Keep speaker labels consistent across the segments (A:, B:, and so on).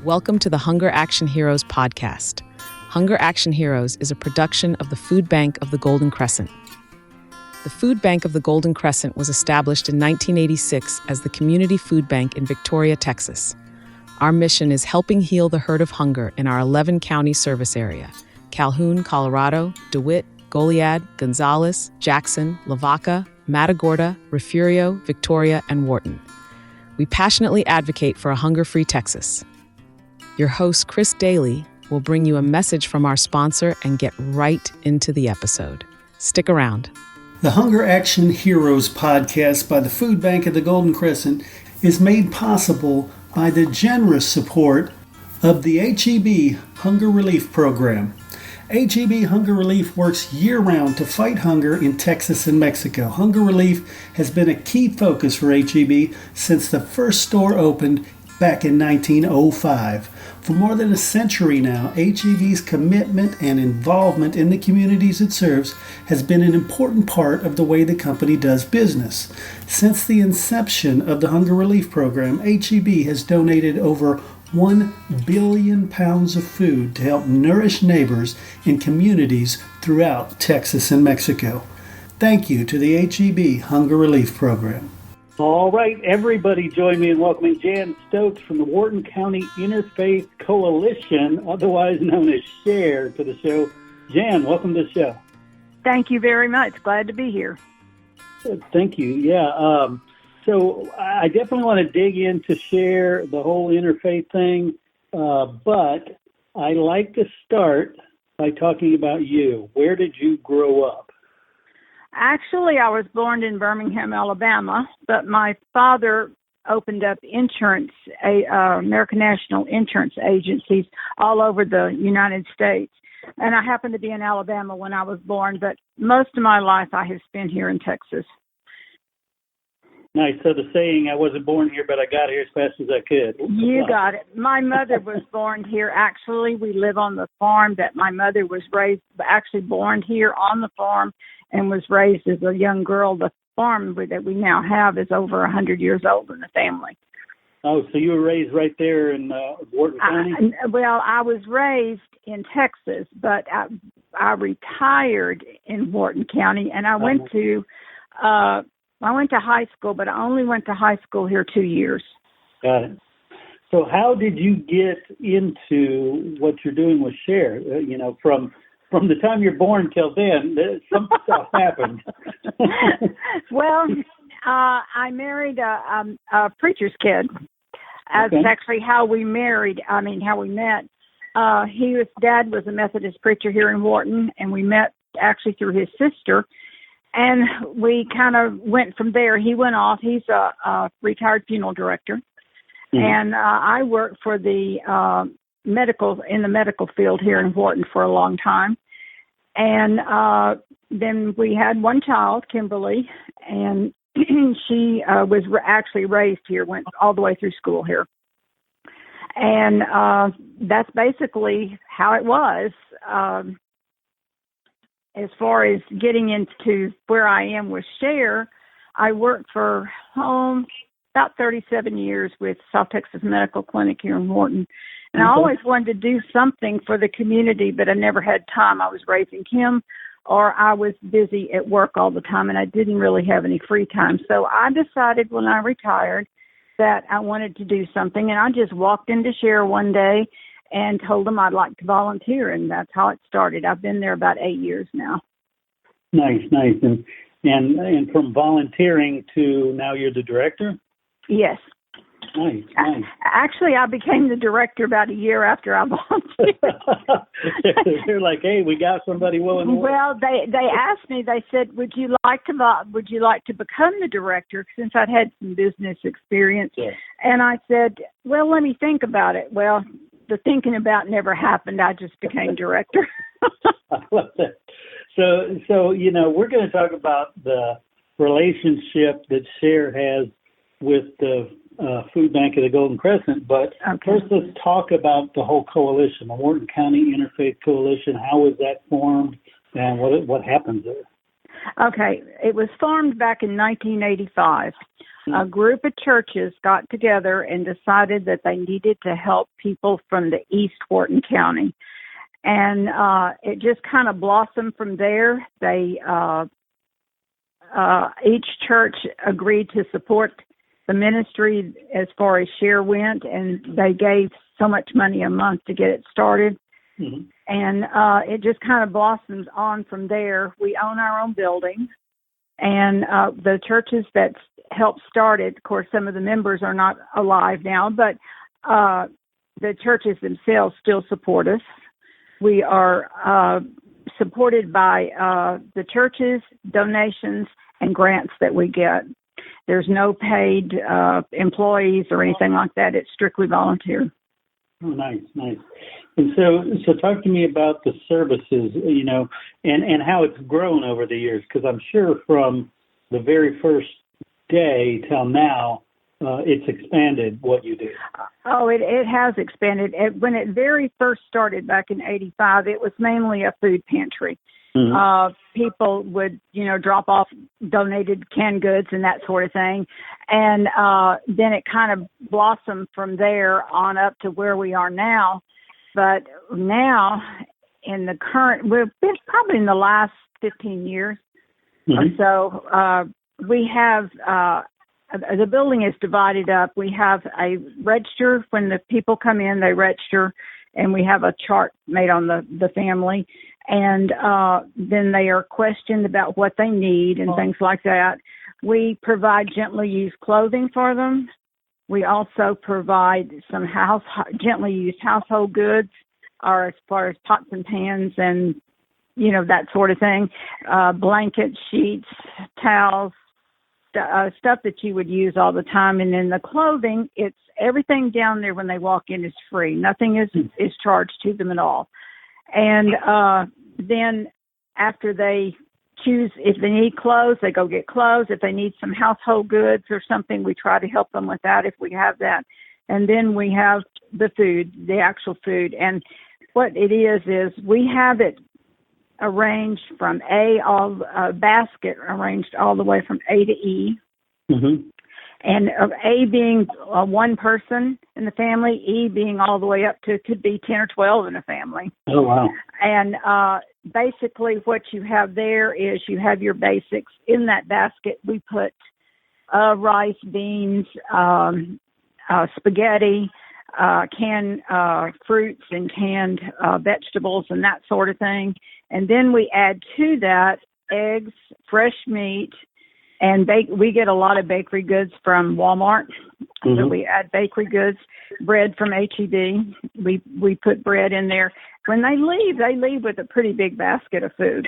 A: Welcome to the Hunger Action Heroes podcast. Hunger Action Heroes is a production of the Food Bank of the Golden Crescent. The Food Bank of the Golden Crescent was established in 1986 as the Community Food Bank in Victoria, Texas. Our mission is helping heal the hurt of hunger in our 11-county service area: Calhoun, Colorado, DeWitt, Goliad, Gonzales, Jackson, Lavaca, Matagorda, Refugio, Victoria, and Wharton. We passionately advocate for a hunger-free Texas. Your host, Chris Doelle, will bring you a message from our sponsor and get right into the episode. Stick around.
B: The Hunger Action Heroes podcast by the Food Bank of the Golden Crescent is made possible by the generous support of the HEB Hunger Relief Program. HEB Hunger Relief works year-round to fight hunger in Texas and Mexico. Hunger relief has been a key focus for HEB since the first store opened back in 1905. For more than a century now, HEB's commitment and involvement in the communities it serves has been an important part of the way the company does business. Since the inception of the Hunger Relief Program, HEB has donated over 1 billion pounds of food to help nourish neighbors in communities throughout Texas and Mexico. Thank you to the HEB Hunger Relief Program.
C: All right, everybody join me in welcoming Jan Stokes from the Wharton County Interfaith Coalition, otherwise known as SHARE, to the show. Jan, welcome to the show.
D: Thank you very much. Glad to be here.
C: Thank you. Yeah. So I definitely want to dig into SHARE, the whole interfaith thing, but I like to start by talking about you. Where did you grow up?
D: Actually, I was born in Birmingham, Alabama, but my father opened up American National insurance agencies all over the United States. And I happened to be in Alabama when I was born, but most of my life I have spent here in Texas.
C: Nice. So the saying, I wasn't born here, but I got here as fast as I could.
D: You got it. My mother was born here. Actually, we live on the farm that my mother was born here on the farm and was raised as a young girl. The farm that we now have is over 100 years old in the family.
C: Oh, so you were raised right there in Wharton County?
D: I was raised in Texas, but I retired in Wharton County, and I went to high school, but I only went to high school here 2 years.
C: Got it. So how did you get into what you're doing with SHARE? From the time you're born till then, some stuff happened.
D: Well, I married a preacher's kid. That's actually how we met. Dad was a Methodist preacher here in Wharton, and we met actually through his sister. And we kind of went from there. He went off. He's a retired funeral director. Mm-hmm. And I worked for the in the medical field here in Wharton for a long time. And then we had one child, Kimberly, and she was actually raised here, went all the way through school here. And that's basically how it was. As far as getting into where I am with SHARE, I worked for about 37 years with South Texas Medical Clinic here in Wharton. And I always wanted to do something for the community, but I never had time. I was raising him, or I was busy at work all the time, and I didn't really have any free time. So I decided when I retired that I wanted to do something, and I just walked into SHARE one day and told them I'd like to volunteer, and that's how it started. I've been there about 8 years now.
C: Nice. And from volunteering to now you're the director?
D: Yes.
C: Nice.
D: Actually, I became the director about a year after I volunteered.
C: They're like, hey, we got somebody willing to work.
D: Well, they asked me, they said, would you like to become the director, since I'd had some business experience?
C: Yeah.
D: And I said, well, let me think about it. Well, the thinking about never happened. I just became director.
C: I love that. So we're going to talk about the relationship that SHARE has with the Food Bank of the Golden Crescent, but First let's talk about the whole coalition, the Wharton County Interfaith Coalition. How was that formed, and what happens there?
D: Okay, it was formed back in 1985. a group of churches got together and decided that they needed to help people from the East Wharton County. And it just kind of blossomed from there. They each church agreed to support the ministry as far as share went, and they gave so much money a month to get it started. Mm-hmm. And it just kind of blossoms on from there. We own our own building, and the churches that helped start it, of course, some of the members are not alive now, but the churches themselves still support us. We are supported by the churches, donations, and grants that we get. There's no paid employees or anything like that. It's strictly volunteer.
C: Oh, nice. And so talk to me about the services, and how it's grown over the years, because I'm sure from the very first day till now, it's expanded what you do.
D: Oh, it has expanded. When it very first started back in '85, it was mainly a food pantry. Mm-hmm. People would, drop off donated canned goods and that sort of thing. And then it kind of blossomed from there on up to where we are now. But now, in the current, we've been probably in the last 15 years or so, we have, the building is divided up. We have a register. When the people come in, they register, and we have a chart made on the family. And then they are questioned about what they need and things like that. We provide gently used clothing for them. We also provide some gently used household goods, or as far as pots and pans and, that sort of thing. Blankets, sheets, towels, stuff that you would use all the time. And then the clothing, it's everything down there when they walk in is free. Nothing is charged to them at all. And then after they choose, if they need clothes, they go get clothes. If they need some household goods or something, we try to help them with that if we have that. And then we have the food, the actual food. And what it is we have it arranged from basket arranged all the way from A to E. Mm-hmm. And A being one person in the family, E being all the way up to, could be 10 or 12 in a family.
C: Oh, wow.
D: And basically what you have there is you have your basics. In that basket, we put rice, beans, spaghetti, canned fruits and canned vegetables and that sort of thing. And then we add to that eggs, fresh meat, and we get a lot of bakery goods from Walmart. Mm-hmm. So we add bakery goods, bread from H-E-B. We put bread in there. When they leave with a pretty big basket of food.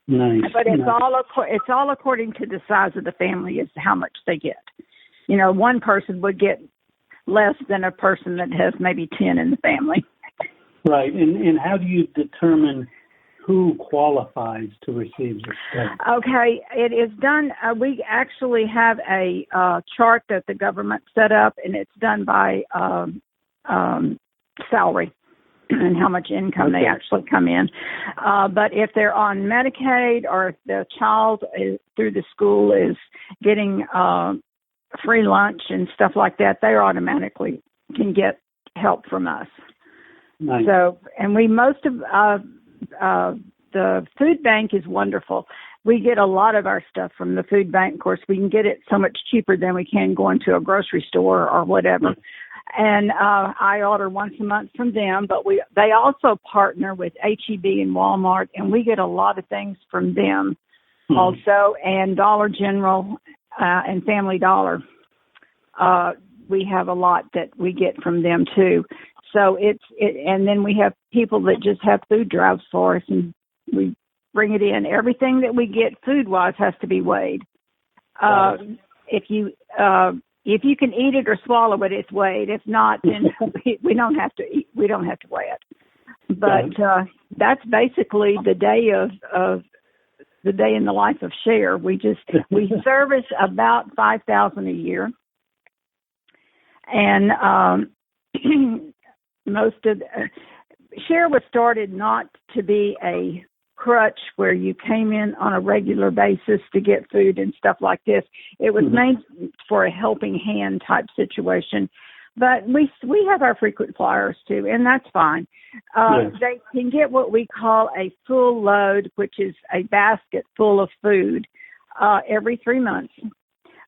C: Nice.
D: But it's all according to the size of the family as to how much they get. One person would get less than a person that has maybe 10 in the family.
C: Right. And how do you determine who qualifies to receive the stuff?
D: Okay, it is done. We actually have a chart that the government set up, and it's done by salary and how much income they actually come in. But if they're on Medicaid, or if the child through the school is getting free lunch and stuff like that, they automatically can get help from us.
C: Nice.
D: So, and most of the food bank is wonderful. We get a lot of our stuff from the food bank. Of course, we can get it so much cheaper than we can going to a grocery store or whatever. And I order once a month from them, but they also partner with H-E-B and Walmart, and we get a lot of things from them also, and Dollar General and Family Dollar. We have a lot that we get from them too. So and then we have people that just have food drives for us, and we bring it in. Everything that we get food-wise has to be weighed. If you can eat it or swallow it, it's weighed. If not, then we don't have to eat. We don't have to weigh it. But that's basically the day of the day in the life of Share. We service about 5,000 a year, and most of Share was started not to be a crutch where you came in on a regular basis to get food and stuff like this. It was made for a helping hand type situation. But we have our frequent flyers too, and that's fine. They can get what we call a full load, which is a basket full of food every 3 months.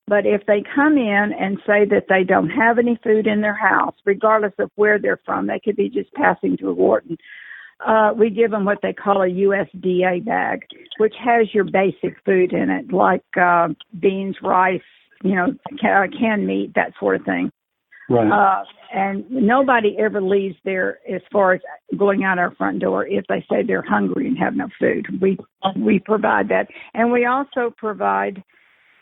D: But if they come in and say that they don't have any food in their house, regardless of where they're from, they could be just passing through Wharton, we give them what they call a USDA bag, which has your basic food in it, like beans, rice, canned meat, that sort of thing.
C: Right.
D: And nobody ever leaves there as far as going out our front door if they say they're hungry and have no food. We provide that. And we also provide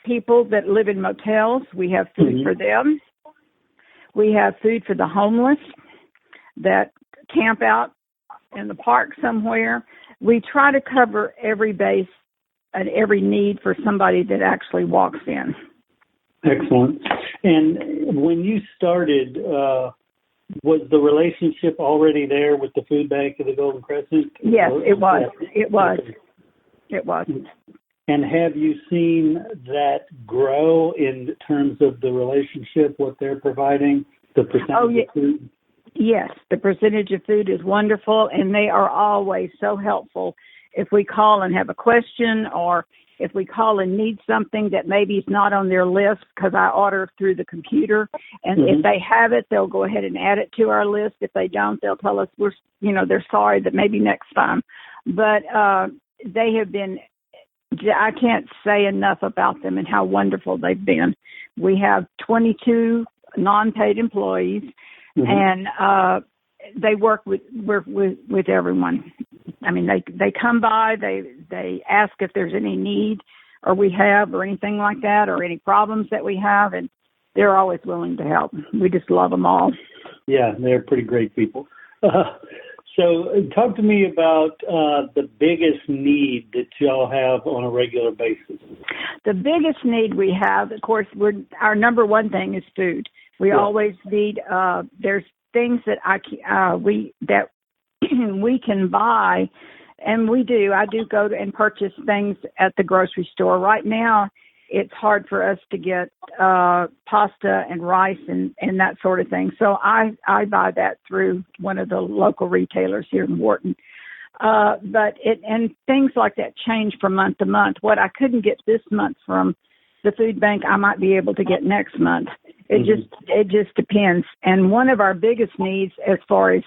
D: people that live in motels. We have food for them. We have food for the homeless that camp out in the park somewhere. We try to cover every base and every need for somebody that actually walks in.
C: Excellent. And when you started, was the relationship already there with the Food Bank of the Golden Crescent?
D: Yes, it was. It was. It was.
C: And have you seen that grow in terms of the relationship, what they're providing, the percentage of food?
D: Yes, the percentage of food is wonderful, and they are always so helpful. If we call and have a question, or if we call and need something that maybe is not on their list because I order through the computer, and if they have it, they'll go ahead and add it to our list. If they don't, they'll tell us they're sorry, that maybe next time. But they have been, I can't say enough about them and how wonderful they've been. We have 22 non-paid employees, and they work with everyone. I mean, they come by, they ask if there's any need or we have or anything like that, or any problems that we have, and they're always willing to help. We just love them all.
C: Yeah, they're pretty great people. So talk to me about the biggest need that y'all have on a regular basis.
D: The biggest need we have, of course, our number one thing is food. We always need, there's things that we can buy, and we do. I do go to and purchase things at the grocery store. Right now, it's hard for us to get pasta and rice and that sort of thing. So I buy that through one of the local retailers here in Wharton. But things like that change from month to month. What I couldn't get this month from the food bank, I might be able to get next month. It just depends. And one of our biggest needs, as far as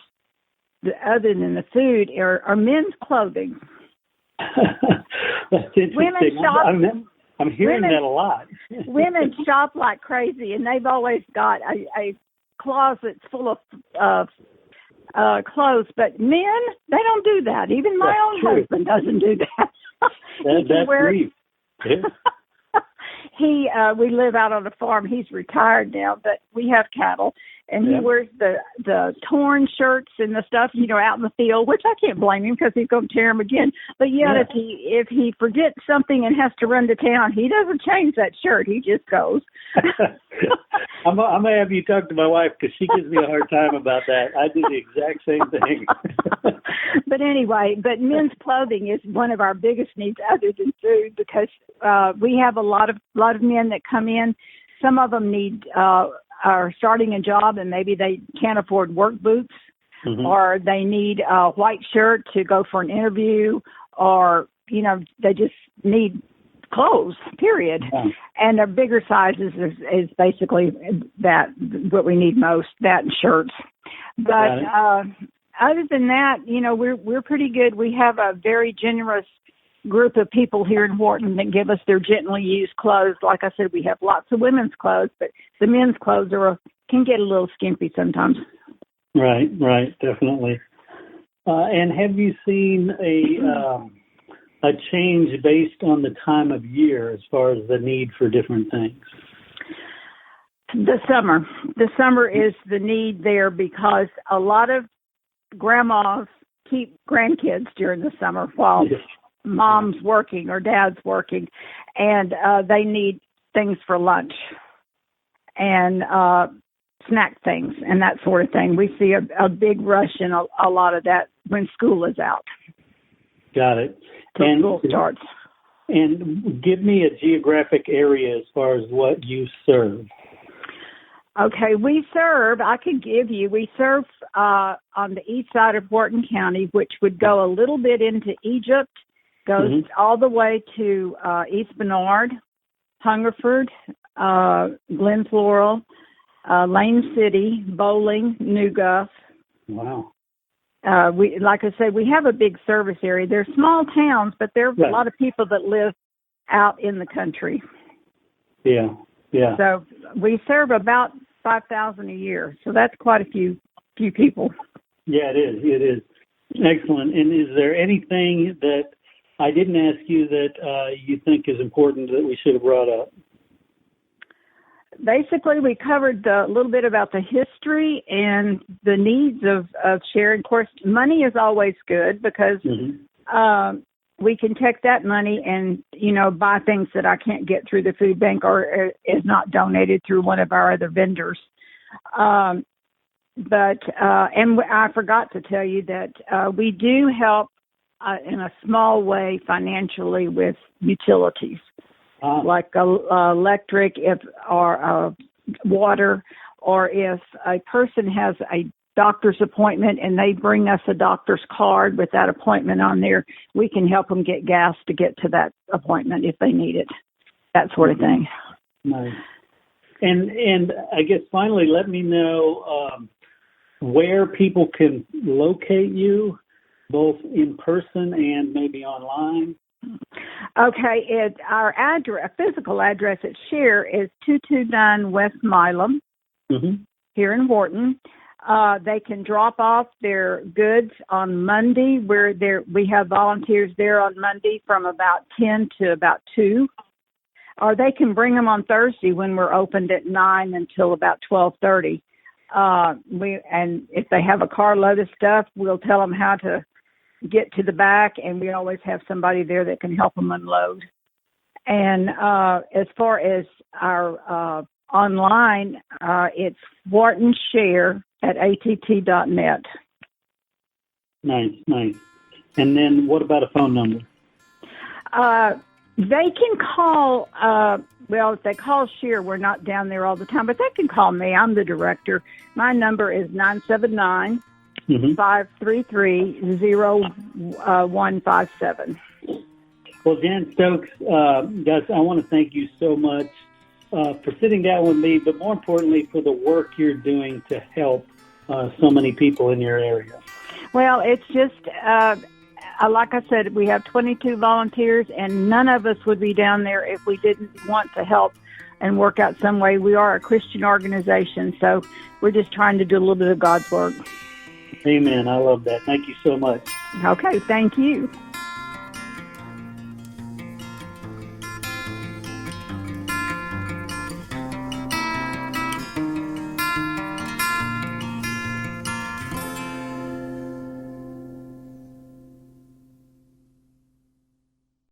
D: other than the food, are men's clothing.
C: That's interesting.
D: Women shop.
C: I'm hearing that a lot.
D: Women shop like crazy, and they've always got a closet full of clothes. But men, they don't do that. Even my own husband doesn't do that.
C: That's brief. Yeah.
D: We live out on a farm. He's retired now, but we have cattle, and he wears the torn shirts and the stuff, out in the field, which I can't blame him because he's going to tear them again. But if he forgets something and has to run to town, he doesn't change that shirt. He just goes.
C: I'm going to have you talk to my wife because she gives me a hard time about that. I do the exact same thing.
D: But anyway, men's clothing is one of our biggest needs other than food, because we have a lot of men that come in. Some of them are starting a job and maybe they can't afford work boots, or they need a white shirt to go for an interview, or they just need clothes, period. Yeah. And their bigger sizes is basically that, what we need most, that and shirts. But other than that, we're pretty good. We have a very generous group of people here in Wharton that give us their gently used clothes. Like I said, we have lots of women's clothes, but the men's clothes can get a little skimpy sometimes.
C: Right, definitely. And have you seen a change based on the time of year as far as the need for different things?
D: The summer is the need there, because a lot of grandmas keep grandkids during the summer while mom's working or dad's working, and they need things for lunch and snack things and that sort of thing. We see a big rush in a lot of that when school is out.
C: Got it.
D: And school starts.
C: And give me a geographic area as far as what you serve.
D: Okay, we serve on the east side of Wharton County, which would go a little bit into Egypt, goes all the way to East Bernard, Hungerford, Glens Laurel, Lane City, Bowling, New Guff.
C: Wow.
D: Like I said, we have a big service area. They're small towns, but there are a lot of people that live out in the country.
C: Yeah.
D: So we serve about 5,000 a year. So that's quite a few people.
C: Yeah, it is. Excellent. And is there anything that I didn't ask you that you think is important that we should have brought up?
D: Basically, we covered a little bit about the history and the needs of sharing. Of course, money is always good because we can take that money and, buy things that I can't get through the food bank or is not donated through one of our other vendors. And I forgot to tell you that we do help in a small way financially with utilities. Like electric, or water, or if a person has a doctor's appointment and they bring us a doctor's card with that appointment on there, we can help them get gas to get to that appointment if they need it, that sort of thing.
C: Nice. And I guess finally, let me know where people can locate you, both in person and maybe online.
D: Okay, our physical address at Share is 229 West Milam here in Wharton. They can drop off their goods on Monday. We have volunteers there on Monday from about 10 to about 2. Or they can bring them on Thursday when we're opened at 9 until about 12:30. And if they have a carload of stuff, we'll tell them how to get to the back, and we always have somebody there that can help them unload. And as far as our online, it's Wharton Share at att.net.
C: Nice. And then what about a phone number?
D: They can call, if they call Share, we're not down there all the time, but they can call me. I'm the director. My number is 979 533-0157.
C: Well, Jan Stokes, guys, I want to thank you so much for sitting down with me, but more importantly, for the work you're doing to help so many people in your area.
D: Well, it's just, like I said, we have 22 volunteers, and none of us would be down there if we didn't want to help and work out some way. We are a Christian organization, so we're just trying to do a little bit of God's work.
C: Amen. I love that. Thank you so much.
D: Okay, thank you.